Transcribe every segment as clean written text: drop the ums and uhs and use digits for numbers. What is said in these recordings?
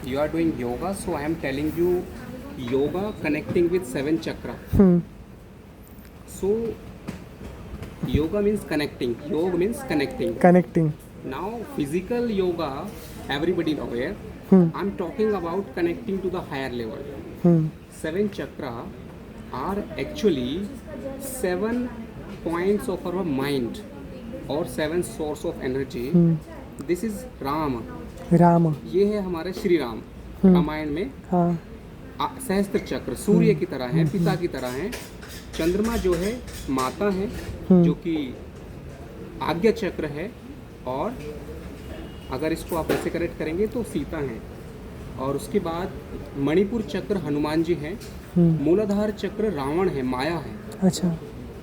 you are doing yoga, so I am telling you yoga connecting with seven chakra. So yoga means connecting. Yoga means connecting. Connecting. Now physical yoga, everybody aware. I'm talking about connecting to the higher level. Seven chakra are actually 7 points of our mind or 7 source of energy. This is Ram. Ram. ये है हमारे श्री राम. रामायण में हाँ. सहस्त्र चक्र सूर्य की तरह है, पिता की तरह है. चंद्रमा जो है माता है, जो कि आज्ञा चक्र है. और अगर इसको आप ऐसे करेक्ट करेंगे तो सीता है. और उसके बाद मणिपुर चक्र हनुमान जी हैं. मूलाधार चक्र रावण है, माया है. अच्छा.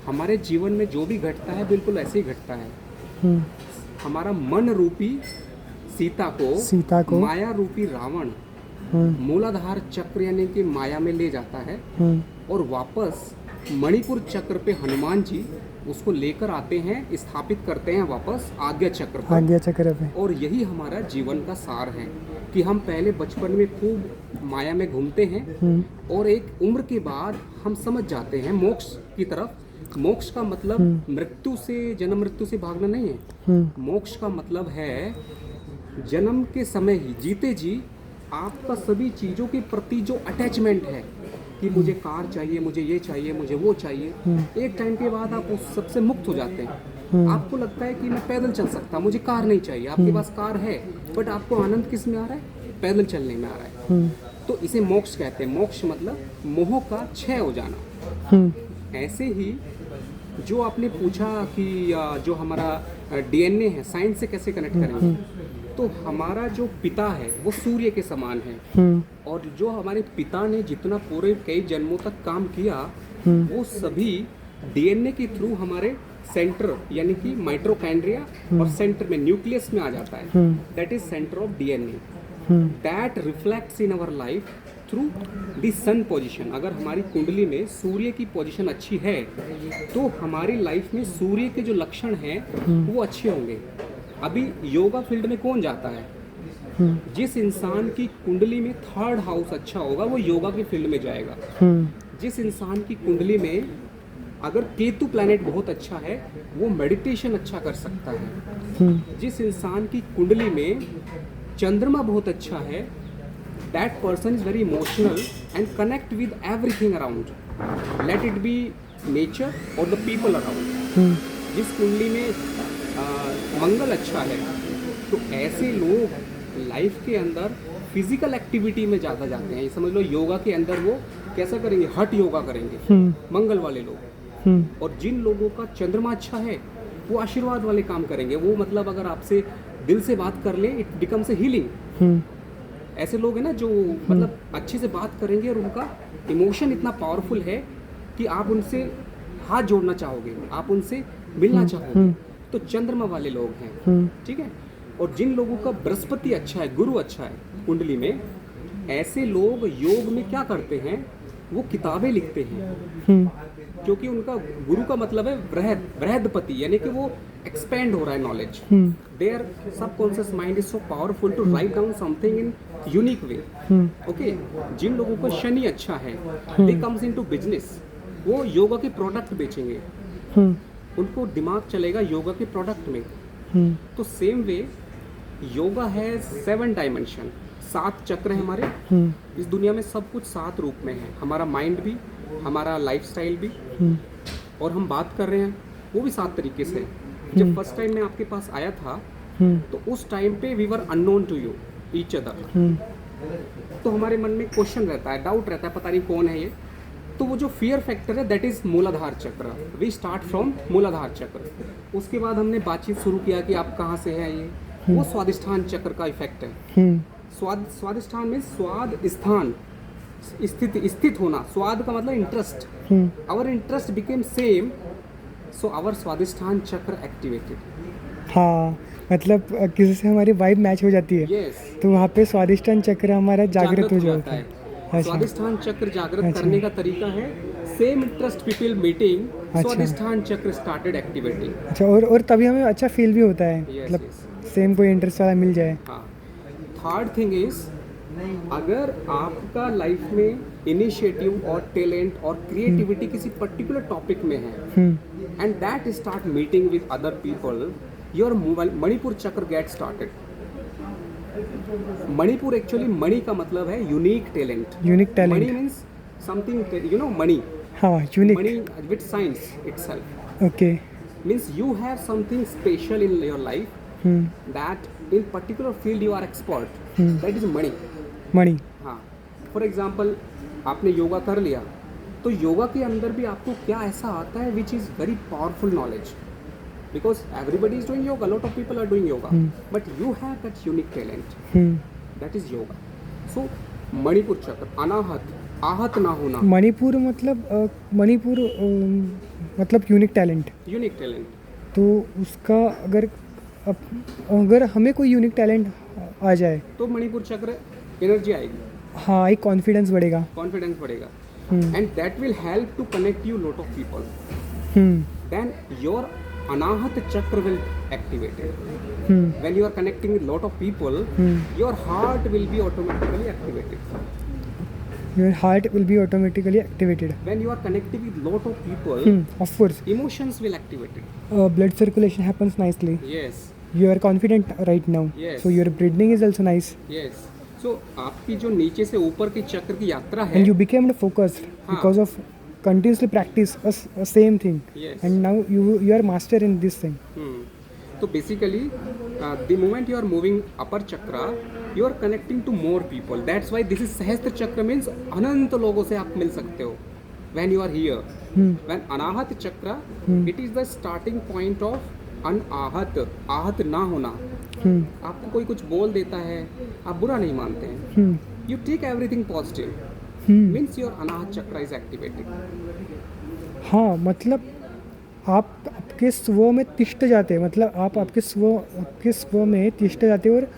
हमारे जीवन में जो भी घटता है बिल्कुल ऐसे ही घटता है. हमारा मन रूपी सीता को माया रूपी रावण मूलाधार चक्र यानी कि माया में ले जाता है. और वापस मणिपुर चक्र पे हनुमान जी उसको लेकर आते हैं, स्थापित करते हैं वापस आज्ञा चक्र पर. आज्ञा चक्र पे. और यही हमारा जीवन का सार है कि हम पहले बचपन में खूब माया में घूमते हैं और एक उम्र के बाद हम समझ जाते हैं मोक्ष की तरफ. मोक्ष का मतलब मृत्यु से, जन्म मृत्यु से भागना नहीं है. मोक्ष का मतलब है जन्म के समय ही, जीते जी आपका सभी चीज़ों के प्रति जो अटैचमेंट है कि मुझे कार चाहिए, मुझे ये चाहिए, मुझे वो चाहिए, एक टाइम के बाद आप उस सबसे मुक्त हो जाते हैं. आपको लगता है कि मैं पैदल चल सकता, मुझे कार नहीं चाहिए. आपके पास कार है बट आपको आनंद किस में आ रहा है? पैदल चलने में आ रहा है. तो इसे मोक्ष कहते हैं. मोक्ष मतलब मोह का क्षय हो जाना. ऐसे ही जो आपने पूछा कि जो हमारा डीएनए है साइंस से कैसे कनेक्ट करेंगे, तो हमारा जो पिता है वो सूर्य के समान है. और जो हमारे पिता ने जितना पूरे कई जन्मों तक काम किया वो सभी डीएनए के थ्रू हमारे सेंटर यानी कि माइटोकॉन्ड्रिया और सेंटर में न्यूक्लियस में आ जाता है. That is centre of DNA. That reflects in our life through the sun position. अगर हमारी कुंडली में सूर्य की पोजीशन अच्छी है तो हमारी लाइफ में सूर्य के जो लक्षण हैं वो अच्छे होंगे. अभी योगा फील्ड में कौन जाता है? जिस इंसान की कुंडली में 3rd हाउस अच्छा होगा वो योगा की फील्ड में जाएगा. जिस इंसान की कुंडली में अगर केतु प्लैनेट बहुत अच्छा है वो मेडिटेशन अच्छा कर सकता है. जिस इंसान की कुंडली में चंद्रमा बहुत अच्छा है that person is very emotional and connect with everything around. Let it be nature or the people around. जिस कुंडली में मंगल अच्छा है तो ऐसे लोग लाइफ के अंदर फिजिकल एक्टिविटी में ज़्यादा जाते हैं. समझ लो योगा के अंदर वो कैसा करेंगे? हठ योगा करेंगे मंगल वाले लोग. और जिन लोगों का चंद्रमा अच्छा है वो आशीर्वाद वाले काम करेंगे. वो मतलब अगर आपसे दिल से बात कर ले इट बिकम्स ए हीलिंग. ऐसे लोग हैं ना जो मतलब अच्छे से बात करेंगे और उनका इमोशन इतना पावरफुल है कि आप उनसे हाथ जोड़ना चाहोगे, आप उनसे मिलना चाहोगे. तो चंद्रमा वाले लोग हैं. ठीक है. और जिन लोगों का बृहस्पति अच्छा है, गुरु अच्छा है कुंडली में, ऐसे लोग योग में क्या करते हैं? वो किताबें लिखते हैं. क्योंकि उनका गुरु का मतलब है बृहदपति यानी कि वो एक्सपेंड हो रहा है knowledge. Their subconscious mind is so powerful to write down something in unique way. Okay. जिन लोगों को शनि अच्छा है दे कम्स इनटू बिजनेस. वो योगा के प्रोडक्ट बेचेंगे. उनको दिमाग चलेगा योगा के प्रोडक्ट में. तो सेम वे योगा है 7 डायमेंशन. 7 चक्र है हमारे. इस दुनिया में सब कुछ 7 रूप में है. हमारा माइंड भी, हमारा लाइफस्टाइल भी, और हम बात कर रहे हैं वो भी 7 तरीके से. जब फर्स्ट टाइम मैं आपके पास आया था तो उस टाइम पे we were unknown to you each other. तो हमारे मन में क्वेश्चन रहता है, डाउट रहता है, पता नहीं कौन है ये. तो वो जो फियर फैक्टर है दैट इज मूलाधार चक्र. वी स्टार्ट फ्रॉम मूलाधार चक्र. उसके बाद हमने बातचीत शुरू किया कि आप कहाँ से हैं. ये वो स्वादिष्ठान चक्र का इफेक्ट है. स्वादिष्ठान में स्वाद स्थान, स्थित होना. स्वाद का मतलब interest. Our interest became same, so our Swadhisthana chakra activated. हाँ, मतलब किसी से हमारी वाइब मैच हो जाती है. yes. तो वहाँ पे स्वादिष्ठान चक्र हमारा जागृत हो जाता है. अच्छा. स्वादिष्ठान चक्र जागृत करने का तरीका है सेम इंटरेस्ट पीपल मीटिंग. स्वादिष्ठान चक्र स्टार्टेड एक्टिवेटिंग. अच्छा. और तभी हमें अच्छा फील भी होता है. मतलब सेम कोई इंटरेस्ट वाला मिल जाए. हाँ. थर्ड थिंग इज अगर आपका लाइफ में इनिशिएटिव और टैलेंट और क्रिएटिविटी किसी पर्टिकुलर टॉपिक में है and that start meeting with other people, your Manipur chakra get started. Manipur actually मणि का मतलब है unique talent. Unique mani talent. Means something, you know, mani. हाँ, unique. Money with science itself okay. means you have something special in your life that in particular field you are expert. That is money. मणि. हाँ, for example आपने योगा कर लिया तो योगा के अंदर भी आपको क्या ऐसा आता है which is very powerful knowledge, because everybody is doing yoga, lot of people are doing yoga, but you have that unique talent, that is yoga. So Manipur chakra, Anahata, आहत ना होना. मणिपुर मतलब यूनिक टैलेंट. Unique talent. तो उसका अगर हमें कोई यूनिक टैलेंट आ जाए तो मणिपुर चक्र एनर्जी आएगी. हाँ, एक कॉन्फिडेंस बढ़ेगा. कॉन्फिडेंस बढ़ेगा and that will help to connect you lot of people. Then your Anahata chakra will activated. when you are connecting with lot of people, your heart will be automatically activated. Your heart will be automatically activated. When you are connecting with lot of people, Of course. emotions will activated. Blood circulation happens nicely. Yes, You are confident right now. Yes. So your breathing is also nice. yes. So आपकी जो नीचे से ऊपर की चक्र की यात्रा है, And you became focused because of continuously practice a same thing. Yes. And now you are master in this thing. तो basically the moment you are moving upper chakra, you are connecting to more people. That's why this is सहस्त्र चक्र, means अनंत लोगों से आप मिल सकते हो when you are here. When अनाहत चक्र, it is the starting point of अनाहत, आहत ना होना. आपको कोई कुछ बोल देता है, आप बुरा नहीं मानते हैं. You take everything positive. Means your अनाहत चक्र is activated. हाँ, मतलब आप आपके स्व में तिष्ठ जाते हैं. मतलब आप आपके स्व में तिष्ठ जाते हैं और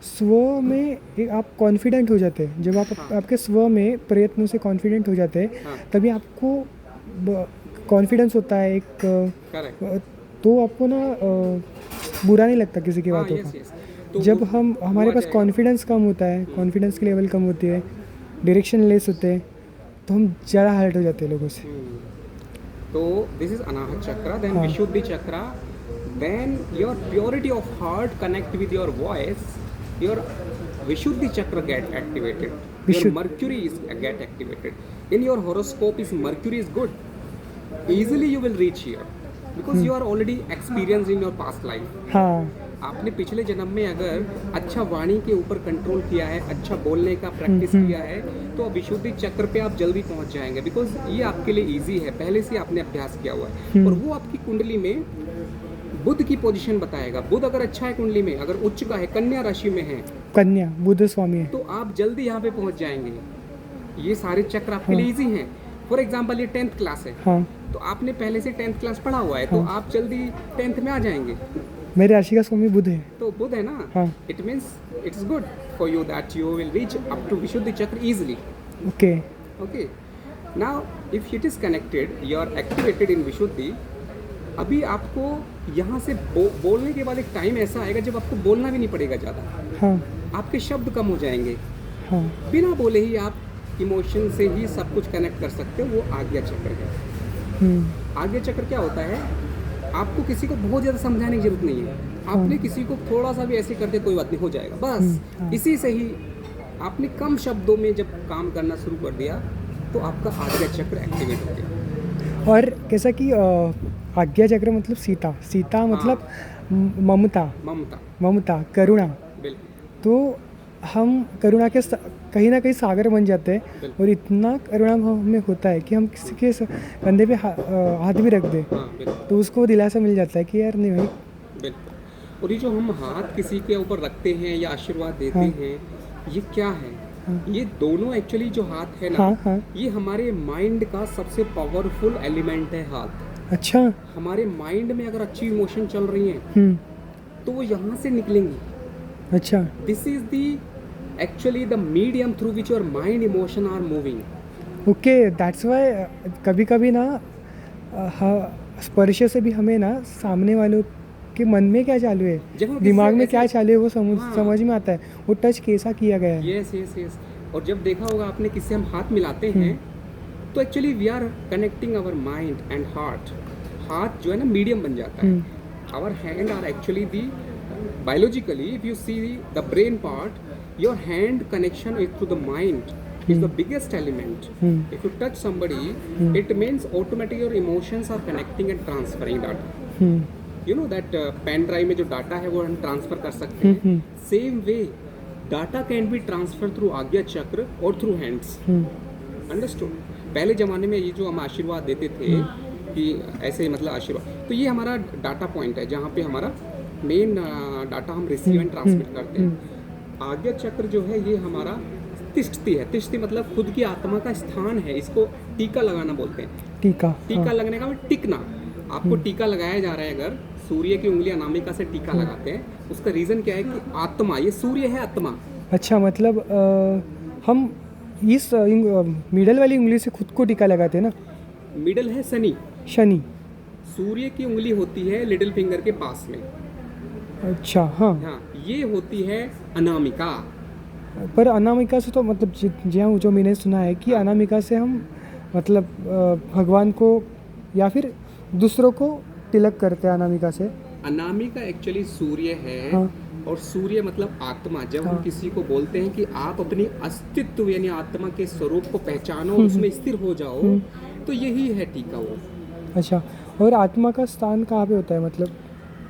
स्व में आप कॉन्फिडेंट हो जाते हैं. जब आप आपके स्व में प्रयत्नों से कॉन्फिडेंट हो जाते हैं तभी आपको कॉन्फिडेंस होता है एक. Correct. तो आपको ना बुरा नहीं लगता किसी की हाँ, बातों yes, का. yes. तो जब वो हमारे आ पास जाएगा. कॉन्फिडेंस कम होता है, कॉन्फिडेंस की लेवल कम होती है, डायरेक्शन लेस होते हैं, तो हम ज़्यादा हर्ट हो जाते हैं लोगों से. तो दिस इज अनाहत चक्र. देन हाँ. Vishuddhi chakra, then your purity of heart connect with your voice, your Vishuddhi chakra get activated. Your विशुद्ध- Mercury is get activated. In your horoscope is Mercury is good, easily you will reach here because you are already experienced in your past life. हाँ. आपने पिछले जन्म में अगर अच्छा वाणी के ऊपर कंट्रोल किया है, अच्छा बोलने का प्रैक्टिस किया है, तो अब विशुद्धि चक्र पे आप जल्दी पहुंच जाएंगे, बिकॉज ये आपके लिए इजी है, पहले से आपने अभ्यास किया हुआ है. और वो आपकी कुंडली में बुध की पोजीशन बताएगा. बुध अगर अच्छा है कुंडली में, अगर उच्च का है, कन्या राशि में है, कन्या बुध स्वामी है. तो आप जल्दी यहाँ पे पहुंच जाएंगे. ये सारे चक्र आपके लिए इजी हैं. फॉर एग्जाम्पल ये 10th क्लास है, हाँ. तो आपने पहले से 10th क्लास पढ़ा हुआ है, तो आप जल्दी 10th में आ जाएंगे. मेरी राशि का स्वामी बुध है. तो बुध है ना, हाँ. It means it's good for you that you will reach up to Vishuddhi chakra easily. Okay. Okay, now if it is connected, you are activated in Vishuddhi. अभी आपको यहाँ से बोलने के बाद एक टाइम ऐसा आएगा जब आपको बोलना भी नहीं पड़ेगा ज़्यादा. हाँ. आपके शब्द कम हो जाएंगे. हाँ. बिना बोले ही आप इमोशन से ही सब कुछ कनेक्ट कर सकते हो. वो आज्ञा चक्र है. आज्ञा चक्र क्या होता है? आपको किसी को बहुत ज़्यादा समझाने की जरूरत नहीं है. आपने किसी को थोड़ा सा भी ऐसे करते कोई बात नहीं, हो जाएगा बस. इसी से ही आपने कम शब्दों में जब काम करना शुरू कर दिया तो आपका आज्ञा चक्र एक्टिवेट हो गया. और कैसा कि आज्ञा चक्र मतलब सीता मतलब ममता, ममता, करुणा. बिल्कुल. तो हम करुणा के कहीं ना कहीं सागर बन जाते हैं. और इतना करुणा हमें होता है कि हम किसी के कंधे पे हाथ भी रख दें हाँ, बिल्कुल. तो उसको दिलासा मिल जाता है कि यार नहीं भाई. बिल्कुल. और ये जो हम हाथ किसी के ऊपर रखते हैं या आशीर्वाद देते हैं, ये क्या है? ये दोनों एक्चुअली जो हाथ है ना, ये हमारे माइंड का सबसे पावरफुल एलिमेंट है हाथ. अच्छा. हमारे माइंड में अगर अच्छी इमोशन चल रही हैं तो वो यहाँ से निकलेंगी. अच्छा. This is the actually the medium through which your mind emotion are moving. Okay, that's why कभी कभी ना स्पर्श से भी हमें ना सामने वालों आपके मन में क्या चालू है, जब हम दिमाग किसी में ऐसे- क्या चालू है वो हाँ। समझ में आता है, वो टच कैसा किया गया है। Yes yes yes. और जब देखा होगा आपने किससे हम हाथ मिलाते हैं तो actually we are connecting our mind and heart. हाथ जो है ना मीडियम बन जाता है। Our hand are actually the biologically if you see the brain part, your hand connection is to the mind is the biggest element. If you touch somebody, it means automatically your emotions are connecting and transferring data. You know that pen drive में जो data है वो हम transfer कर सकते हैं। Same way data can be transfer through आज्ञा चक्र और थ्रू हैंड्स। अंडरस्टूड? पहले ज़माने में ये जो हम आशीर्वाद देते थे कि ऐसे मतलब आशीर्वाद, तो ये हमारा डाटा पॉइंट है जहाँ पे हमारा मेन डाटा हम रिसीव एंड ट्रांसमिट करते हैं। आज्ञा चक्र जो है ये हमारा तिष्ठती है। तिष्ठती मतलब खुद की आत्मा का स्थान है, इसको टीका लगाना बोलते हैं। टीका लगने का मतलब टिकना। आपको टीका लगाया जा रहा है, अगर सूर्य की उंगली अनामिका से टीका लगाते हैं, उसका रीज़न क्या है कि आत्मा, ये सूर्य है आत्मा। अच्छा, मतलब हम इस मिडल वाली उंगली से खुद को टीका लगाते हैं ना। मिडल है शनि, सूर्य की उंगली होती है लिटिल फिंगर के पास में। अच्छा, हाँ हाँ, ये होती है अनामिका। पर अनामिका से तो मतलब जो मैंने सुना है कि अनामिका से हम मतलब भगवान को या फिर दूसरों को तिलक करते हैं अनामिका से। अनामिका एक्चुअली सूर्य है। हाँ। और सूर्य मतलब आत्मा। जब हम किसी को बोलते हैं कि आप अपनी अस्तित्व यानी आत्मा के स्वरूप को पहचानो और उसमें स्थिर हो जाओ, तो यही है टीका वो। अच्छा, और आत्मा का स्थान कहाँ पे होता है? मतलब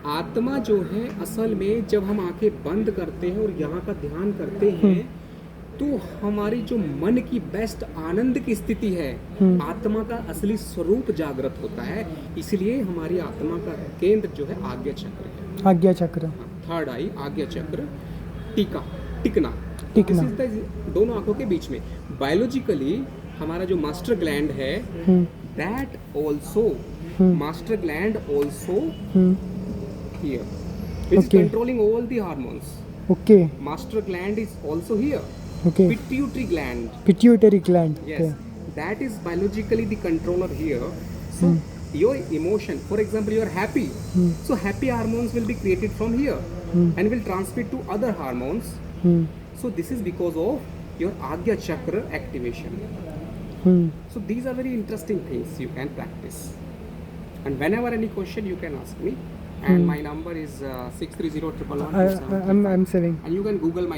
आत्मा जो है असल में जब हम आंखें बंद करते हैं और यहाँ का ध्यान करते हैं तो हमारी जो मन की बेस्ट आनंद की स्थिति है, आत्मा का असली स्वरूप जागृत होता है। इसलिए हमारी आत्मा का केंद्र जो है आज्ञा चक्र है। आज्ञा चक्र, थर्ड आई आज्ञा चक्र, टिकना। टिकना। This is the दोनों आंखों के बीच में। बायोलॉजिकली हमारा जो मास्टर ग्लैंड है, that also master gland also here, which is Okay. controlling all the hormones. Okay Master gland is also here. Okay, Pituitary gland. Pituitary gland. Yes, that is biologically the controller here. So your emotion, for example, you are happy. So happy hormones will be created from here and will transmit to other hormones. So this is because of your Agya Chakra activation. So these are very interesting things you can practice. And whenever any question you can ask me. And my number is 630 111 I'm saving. and you can Google my